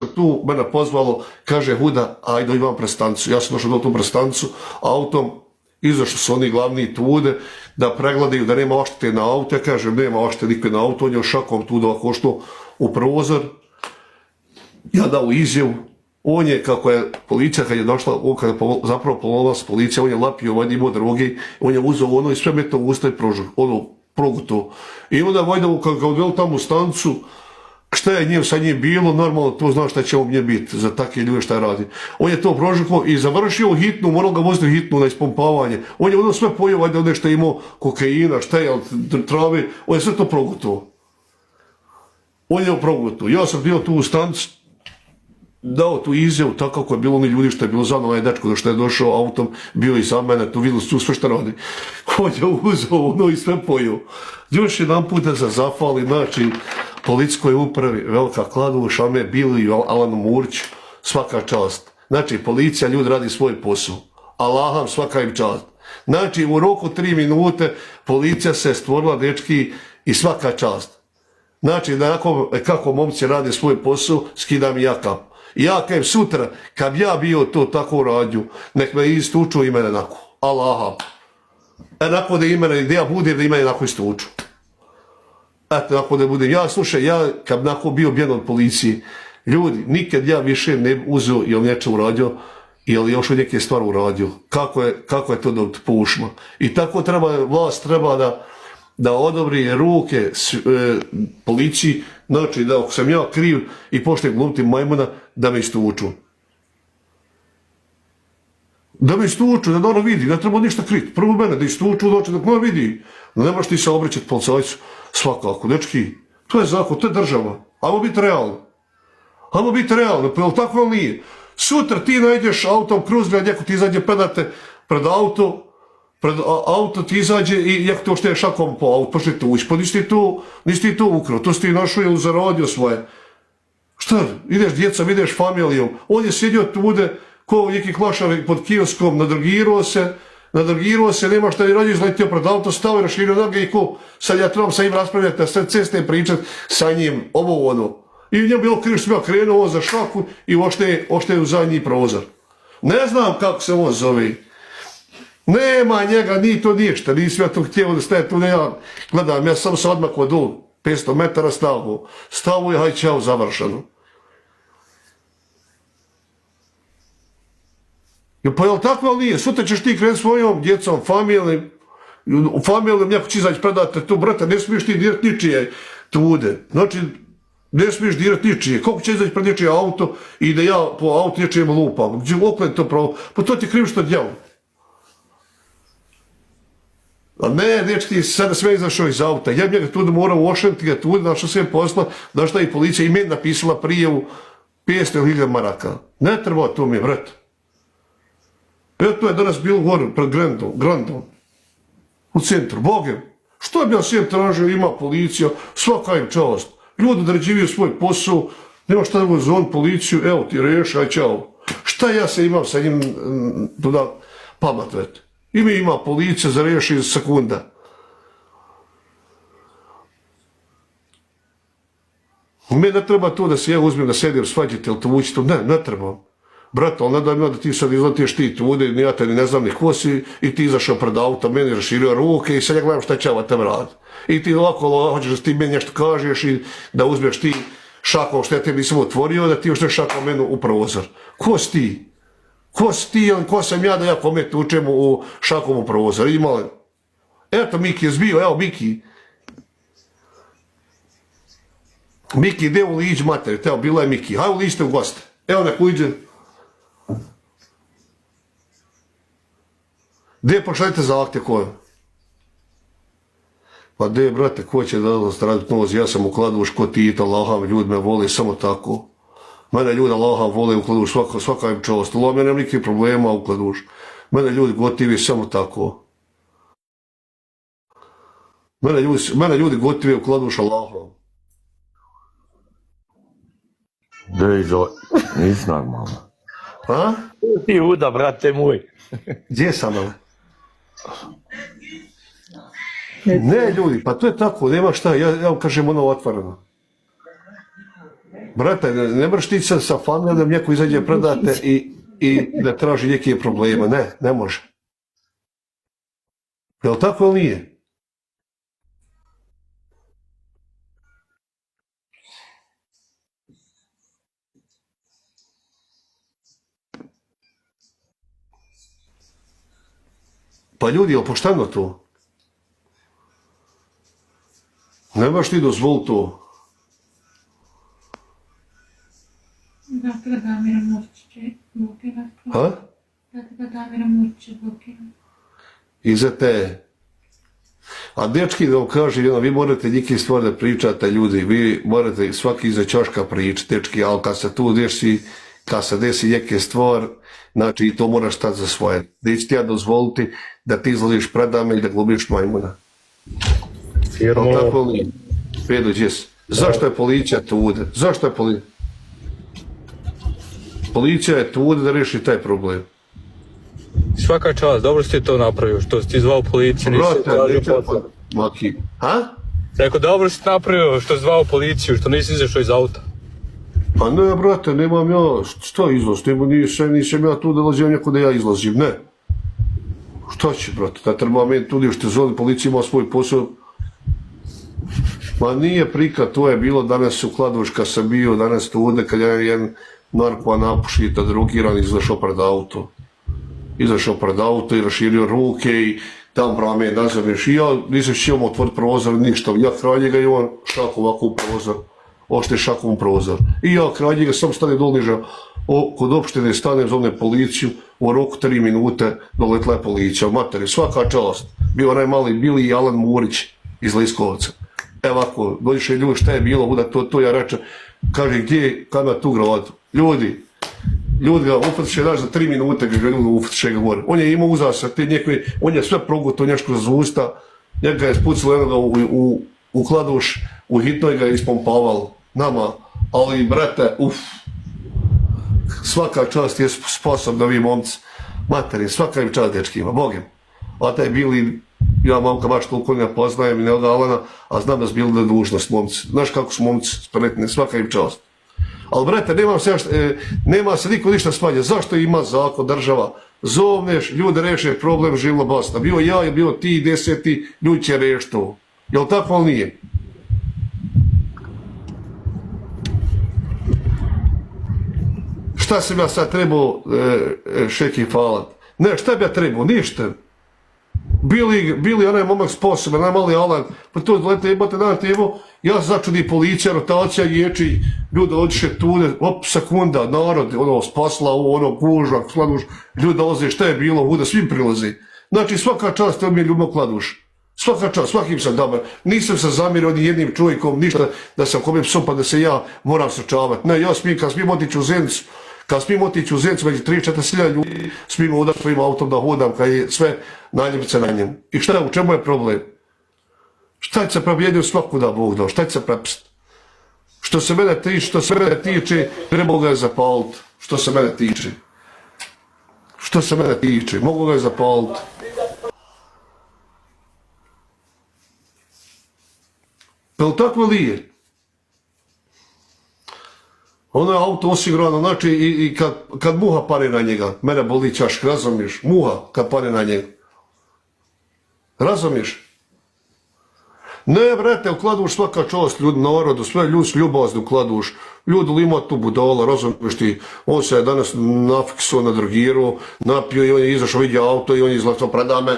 tu mene pozvalo, kaže Huda, ajde imam prestanicu. Ja sam došao do tu prestanicu, autom, izašli su oni glavni tude, da pregledaju da nema oštete na auto. Ja kažem, nema oštete nikad na auto, on je šakom tu da košto u prozor. Ja dao izjavu, on je, kako je policija, kad je došla, on kad je zapravo polovila s policija, on je lapio, on je imao droge, on je uzeo ono i sve metao u usta i proguto. I onda Vojda, kad ga odveli tamo u stancu, šta je njim sa njim bilo, normalno to zna šta će on nje biti, za takve ljude šta radi. On je to prožukao i završio hitnu, morao ga voziti hitnu na ispumpavanje. On je ono sve pojeo, valjda ono što je imao kokaina, šta je, trave, on je sve to proguto. On je proguto. Ja sam bio tu u stancu, dao tu izjavu, tako kako je bilo oni ljudi što je bilo za mnom, onaj dečko što je došao autom, bio i sa mene, tu vidjeli su sve što radi. On je uzeo ono i sve pojeo. Još jedan put da se zafali, znači, policijskoj upravi, Velika Kladuša, Ame Bili, Alanu Murić, svaka čast. Znači, policija, ljudi radi svoj posao. Allaham, svaka im čast. Znači, u roku 3 minute policija se stvorila, dečki, i svaka čast. Znači, kako momci rade svoj posao, skidam i ja kap. I ja kajem sutra, kad ja bio to tako radio, nek me istuču i mene nako. Allaham. Nako da imene, da ja budem, da imene nako istuču. Eto, nako da budem. Ja, slušaj, ja kad nako bio bjen od policije, ljudi, nikad ja više ne uzeo ili nešto uradio, ili još neke stvari uradio. Kako je to da pušma. I tako vlast treba da odobri ruke policiji, znači da ako sam ja kriv i počnem glumiti majmuna, da me istuču. Da me istuču, da ono vidi, ne treba ništa kriti. Prvo mene da istuču, znači da ono vidi. Ne možeš ti se obraćati policajcu svakako, dečki. To je zakon, to je država. Ajmo biti realni. Ajmo biti realni, pa je li tako ili nije? Sutra ti najdeš autom kruzglja, neko ti izađe pedate pred auto ti izađe i jak to što je šakom po auto, počne tući, pa nisi ti to ukrao, to si ti našao ili zaradio svoje. Šta, ideš djecom, ideš familijom, on je sjedio tude, ko neki klašar pod kioskom, nadrgirao se, nema šta i radi, izletio pred auto, stao i raširio noge i ko, sad ja trebam sa njim raspravljati, na sve ceste pričati sa njim, ovo ono. I njemu bilo krivo što bi ja krenuo za šaku i ošte u zadnji prozor. Ne znam kako se on zove. Nema njega, ni to ništa, nisam ja to htio da staje tu, ne ja gledam, ja sam se odmah od 500 metara stavu i haj čao, završeno. Pa je li tako ali nije? Sutra ćeš ti krenuti svojom djecom, familijom, neko će izaći predate tu, brate, ne smiješ ti dirati ničije tude. Znači, ne smiješ dirati ničije. Koliko će izaći pred ničije auto i da ja po auto ničijem lupam? Gdje oklen to pravo? Pa to ti kriv što djelo. A ne, dečki, sada sve izašao iz auta. Ja bi njega tu morao uošenti ga tu, našao sve posla, došla i policija i meni napisala prijavu 500.000 maraka. Ne treba to mi, vrat. Evo to je danas bilo gore pred Grandom, u centru, Bogem. Što bi ja sve tražio, ima policija, svaka im čast. Ljudi odrađivaju svoj posao, nema šta da zovem policiju, evo ti reši, aj čao. Šta ja se imam sa njim da pamatvet? Ima policija za reši sekunda. Me ne treba to da se ja uzmem da sedim svađati ili to vući, ne treba. Brate, ali ne da ima da ti sad izletiš ti tude, ni ja te ne znam ni ko si, i ti izašao pred auto, meni raširio ruke i sad ja gledam šta će ova tem radi. I ti ovako hoćeš da ti meni nešto kažeš i da uzmeš ti šakom što ja te nisam otvorio, da ti još šakom meni u prozor. Ko si ti? Ko si ti ili ko sam ja da ja kome tučem u šakom u prozor? Imali. Eto Miki je zbio, evo Miki. Miki, ide u liđ materi, evo bila je Miki. Hajde u liđte u goste. Evo nek uđe. Gdje pošaljite zahtjev ko je? Pa gdje, brate, ko će da straditi noz? Ja sam u Kladuš ko Tita, Allaham, ljudi me vole samo tako. Mene ljudi Allaham vole u Kladuš, svaka im čast. Allah, mene nema nikakvih problema u Kladuš. Mene ljudi gotivi samo tako. Mene ljudi gotivi u Kladuš, Allaham. Dejo, nisi normalno. A? Ti uda, brate moj. Gdje sam, ali? Ne, ljudi, pa to je tako, nema šta, ja kažem ono otvoreno. brate, ne moraš ti sad sa familijom, neko izađe predate i da traži neke probleme. Ne, ne može. Jel tako ili nije? Pa ljudi, jel pošteno to? Ne možeš ti dozvoliti to. Dakle, Damira Murčić će blokirati. Ha? Dakle, Damira Murčić će blokirati. Iza te. A dečki da vam kažem, vi morate neke stvari da pričate, ljudi, vi morate svaki iza čoška pričati, dečki, ali kad se tu desi, kad se desi neke stvar, znači to moraš stati za svoje. Neće ti ja dozvoliti da ti izlaziš predame i da glubiš majmuna. Firmo. Tako li? Pedo, gdjes? Zašto je policija tu? Zašto je policija? Policija je tu da reši taj problem. Svaka čast, dobro si ti to napravio, što si ti zvao policiju, nisi tražio posao. Maki. Ha? Rekao, dobro si ti napravio što si zvao policiju, što nisi izašao iz auta. Pa ne, brate, nemam ja, šta izlaz, nisam ja tu da dolazim neko da ja izlazim, ne. Šta će, brate, da treba meni tu što zove, policija ima svoj posao. Ma nije prikad, to je bilo danas u Kladuš kad sam bio, danas tu udne kad je jedan narkoman napušita, drugiran, izašao pred auto i raširio ruke i tam prava me nazvaniš i ja nisam htio mu otvoriti prozor, ništa, ja kraj njega i on šakom ovako u prozor, ošte šakom u prozor. I ja kraj njega sam stane doliža, kod opštine stanem, zovne policiju, u roku 3 minute doletla je policija, materi, svaka čast, bio onaj mali Bili i Alan Murić iz Liskovca. Evo ovako, dođeše ljudi, šta je bilo, da to ja rečem, kaže gdje, kad na tu gradu, ljudi ga ufatiše, daš za 3 minute ga ljudi ufatiše ga gore. On je imao uzasa, on je sve proguto nešto za usta, njega je spucilo jednoga u Kladuš, u hitnoj ga je ispompaval nama, ali brate, svaka čast je sposobna vi momci, materi, svaka im čast dečkima, Bogem. A taj Bili, ja momka baš toliko ne poznajem i ne od Alana, a znam da su bili da dužnost momci. Znaš kako su momci spretni, svaka im čast. Ali brate, nema se niko ništa svađa. Zašto ima zakon, država? Zovneš, ljudi reše problem, živla Bosna. Bio ja, bio ti, 10, ljudi će rešiti to. Jel tako ali nije? Šta sam ja sad trebao šeki falat? Ne, šta bi ja trebao? Ništa. Bili onaj momak sposoban, onaj mali Alan, pa to lete jebate dan tevo, ja začudi policija, rotacija, ječi, ljudi odliše tude, sekunda, narod, spasla, gužva, Kladuš, ljudi dolaze, šta je bilo, vuda, svim prilazi. Znači svaka čast, to mi je ljubno Kladuš. Svaka čast, svakim sam dobar. Nisam se zamirio ni jednim čovjekom, ništa da sam kome psom pa da se ja moram srčavati. Ne, ja kad smijem otići u Zencu, među 3-4 ljudi, smijem udati svojim autom da hodam, kad je sve naljepce na njem. I šta, u čemu je problem? Šta će se probijedio svaku da Bog dao, šta će se prepst? Što se mene tiče, trebao ga je zapaliti. Što se mene tiče, mogu ga je zapaliti. Jel tako li je? Ono je auto osigurano, znači i kad muha pare na njega, mene boli čašk, razumiješ? Muha kad pare na njega. Razumiješ? Ne, brate, u Kladuš svaka čast ljudi narodu, sve ljudi su ljubazni u Kladuš. Ljudi li ima tu budala, razumiješ ti, on se je danas nafiksuo, nadrogirao, napio i on je izašao, vidio auto i on je izlazio predame,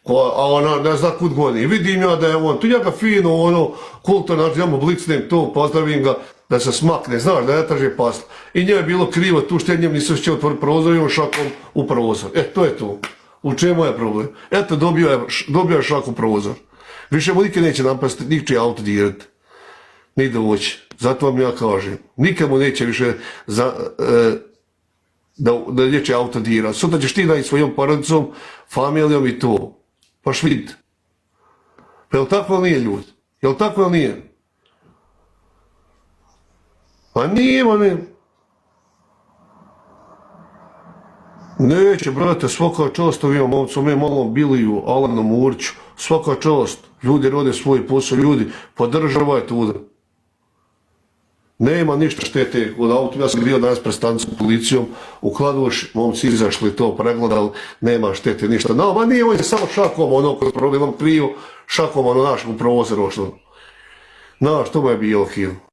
a ona ne zna kud goni. Vidim ja da je on, tu njega fino, kulturno, ja mu blicnem to, pozdravim ga, da se smakne, znaš, da ne traži pasla. I njemu je bilo krivo tu što njem nisam htio otvoriti prozor i on šakom u prozor. To je to. U čemu je problem? Eto, dobio je šak u prozor. Više mu nikad neće napasti, ničiji auto dirati. Ni doći. Zato vam ja kažem. Nikad mu neće više da neće auto dirati. Sutra ćeš ti naći svojom porodicom, familijom i to. Paš vidite. Pa jel tako ili nije ljudi? Jel tako ili nije? Pa nije, ne. Neće, brate, svaka čast ovim momcom, malom Biliju, Alanu Muriću, svaka čast. Ljudi rode svoj posao, ljudi, podržavajte ovdje. Nema ništa štete od autom. Ja sam bio danas pred stanicom policijom u Kladuši, momci izašli to pregledali, nema štete ništa. No, ma nije, on je samo šakom ono koji je problem kriju, šakom ono našeg u provoze rošlo. Znaš, to mu je bilo kilo.